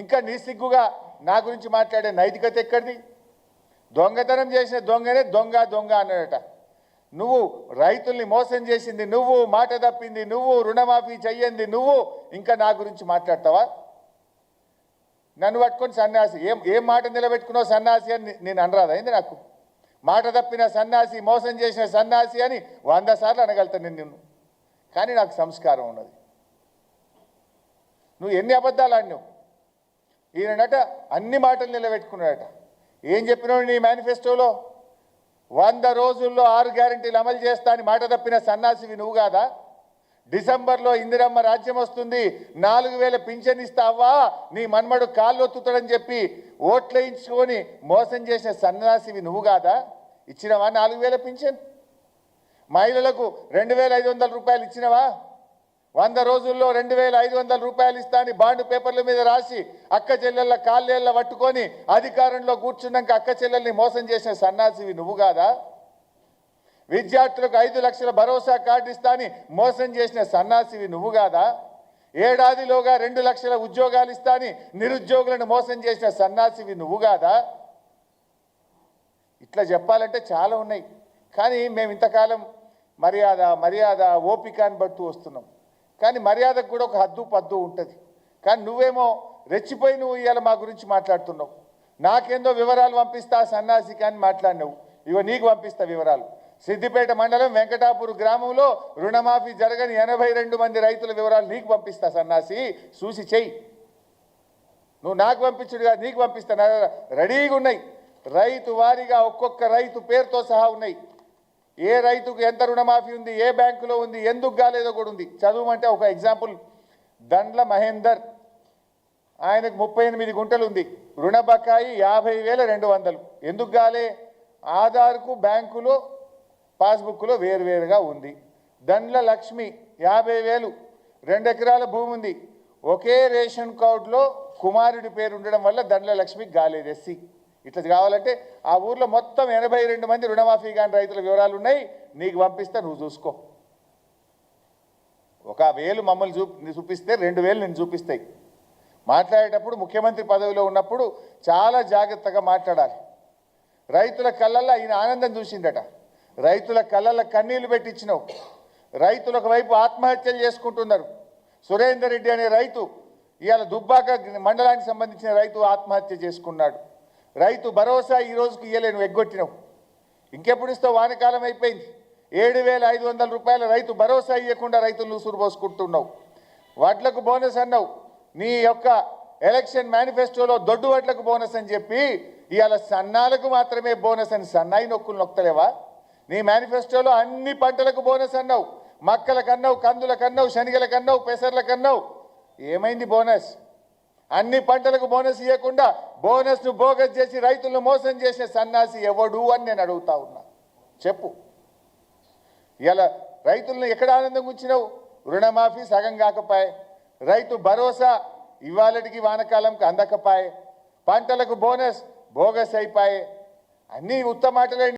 ఇంకా నిస్సిగ్గుగా నా గురించి మాట్లాడే నైతికత ఎక్కడిది? దొంగతనం చేసిన దొంగనే దొంగ దొంగ అన్నాడట. నువ్వు రైతుల్ని మోసం చేసింది నువ్వు, మాట తప్పింది నువ్వు, రుణమాఫీ చెయ్యంది నువ్వు, ఇంకా నా గురించి మాట్లాడతావా? నన్ను పట్టుకొని సన్యాసి, ఏం మాట నిలబెట్టుకున్నావు సన్యాసి అని నేను అనరాదా అయింది? నాకు మాట తప్పిన సన్యాసి, మోసం చేసిన సన్యాసి అని 100 సార్లు అనగలుగుతాను నిన్ను. కానీ నాకు సంస్కారం ఉన్నది. నువ్వు ఎన్ని అబద్ధాలు ఆడినావు? ఈయనట అన్ని మాటలు నిలబెట్టుకున్నాడట. ఏం చెప్పినావు నీ మేనిఫెస్టోలో? 100 రోజుల్లో 6 గ్యారెంటీలు అమలు చేస్తా అని మాట తప్పిన సన్నాసివి నువ్వు కాదా? డిసెంబర్లో ఇందిరమ్మ రాజ్యం వస్తుంది, 4000 పింఛన్ ఇస్తావా, నీ మన్మడు కాళ్ళు ఒత్తుతాడని చెప్పి ఓట్లేయించుకొని మోసం చేసిన సన్నాసివి నువ్వు కాదా? ఇచ్చినవా 4000 పింఛన్? మహిళలకు 2500 రూపాయలు ఇచ్చినవా? 100 రోజుల్లో 2500 రూపాయలు ఇస్తా అని బాండ్ పేపర్ల మీద రాసి అక్క చెల్లెళ్ళ కాళ్ళేళ్ళ పట్టుకొని అధికారంలో కూర్చున్నాక అక్క చెల్లెల్ని మోసం చేసిన సన్నాసివి నువ్వు కాదా? విద్యార్థులకు 5 లక్షల భరోసా కార్డు ఇస్తా అని మోసం చేసిన సన్నాసివి నువ్వు కాదా? ఏడాదిలోగా 2 లక్షల ఉద్యోగాలు ఇస్తా అని నిరుద్యోగులను మోసం చేసిన సన్నాసివి నువ్వు కాదా? ఇట్లా చెప్పాలంటే చాలా ఉన్నాయి. కానీ మేము ఇంతకాలం మర్యాద ఓపిక అని బట్టు వస్తున్నాం. కానీ మర్యాదకు కూడా ఒక హద్దు పద్దు ఉంటుంది. కానీ నువ్వేమో రెచ్చిపోయి నువ్వు ఇవాళ మా గురించి మాట్లాడుతున్నావు. నాకేందో వివరాలు పంపిస్తా సన్నాసికి అని మాట్లాడినావు. ఇగో నీకు పంపిస్తా వివరాలు. సిద్దిపేట మండలం వెంకటాపూర్ గ్రామంలో రుణమాఫీ జరగని 82 మంది రైతుల వివరాలు నీకు పంపిస్తా సన్నాసి, చూసి చెయ్యి. నువ్వు నాకు పంపించుడు కాదు, నీకు పంపిస్తా. రెడీగా ఉన్నాయి. రైతు వారీగా ఒక్కొక్క రైతు పేరుతో సహా ఉన్నాయి. ఏ రైతుకు ఎంత రుణమాఫీ ఉంది, ఏ బ్యాంకులో ఉంది, ఎందుకు కాలేదో కూడా ఉంది. చదువుమంటే ఒక ఎగ్జాంపుల్, దండ్ల మహేందర్, ఆయనకు 38 గుంటలు ఉంది, రుణ బకాయి 50,200. ఎందుకు కాలే? ఆధార్కు బ్యాంకులో పాస్బుక్లో వేరువేరుగా ఉంది. దండ్ల లక్ష్మి 50,000, 2 ఎకరాల భూమి ఉంది. ఒకే రేషన్ కార్డులో కుమారుడి పేరు ఉండడం వల్ల దండ్ల లక్ష్మికి కాలేదు, ఎస్సీ. ఇట్లా కావాలంటే ఆ ఊర్లో మొత్తం 82 మంది రుణమాఫీ కాని రైతుల వివరాలు ఉన్నాయి. నీకు పంపిస్తా, నువ్వు చూసుకో. 1,000 మమ్మల్ని చూపిస్తే 2,000 నేను చూపిస్తాయి. మాట్లాడేటప్పుడు ముఖ్యమంత్రి పదవిలో ఉన్నప్పుడు చాలా జాగ్రత్తగా మాట్లాడాలి. రైతుల కళ్ళల్లో ఈయన ఆనందం చూసిందట. రైతుల కళ్ళల్లో కన్నీళ్లు పెట్టించినావు. రైతులు ఒకవైపు ఆత్మహత్యలు చేసుకుంటున్నారు. సురేందర్ రెడ్డి అనే రైతు ఇవాళ దుబ్బాక మండలానికి సంబంధించిన రైతు ఆత్మహత్య చేసుకున్నాడు. రైతు భరోసా ఈ రోజుకి ఇయ్యలే, నువ్వు ఎగ్గొట్టినావు. ఇంకెప్పుడు ఇస్తావు? వానకాలం అయిపోయింది. 7,500 రూపాయల రైతు భరోసా ఇవ్వకుండా రైతులు ఉసురు పోసుకుంటున్నావు. వడ్లకు బోనస్ అన్నావు. నీ యొక్క ఎలక్షన్ మేనిఫెస్టోలో దొడ్డు వడ్లకు బోనస్ అని చెప్పి ఇవాళ సన్నాలకు మాత్రమే బోనస్ అని సన్నాయి నొక్కులు నొక్కలేవా? నీ మేనిఫెస్టోలో అన్ని పంటలకు బోనస్ అన్నావు. మక్కలకు అన్నావు, కందులకు అన్నావు, శనగలకు అన్నావు, పెసర్లకు అన్నావు. ఏమైంది బోనస్? అన్ని పంటలకు బోనస్ ఇవ్వకుండా బోనస్ను బోగస్ చేసి రైతులను మోసం చేసిన సన్నాసి ఎవడు అని నేను అడుగుతా ఉన్నా. చెప్పు. ఇలా రైతులను ఎక్కడ ఆనందం ఉంచినావు? రుణమాఫీ సగం కాకపాయే, రైతు భరోసా ఇవాళకి వానకాలంకి అందకపాయే, పంటలకు బోనస్ బోగస్ అయిపోయే. అన్నీ ఉత్తమాటలే.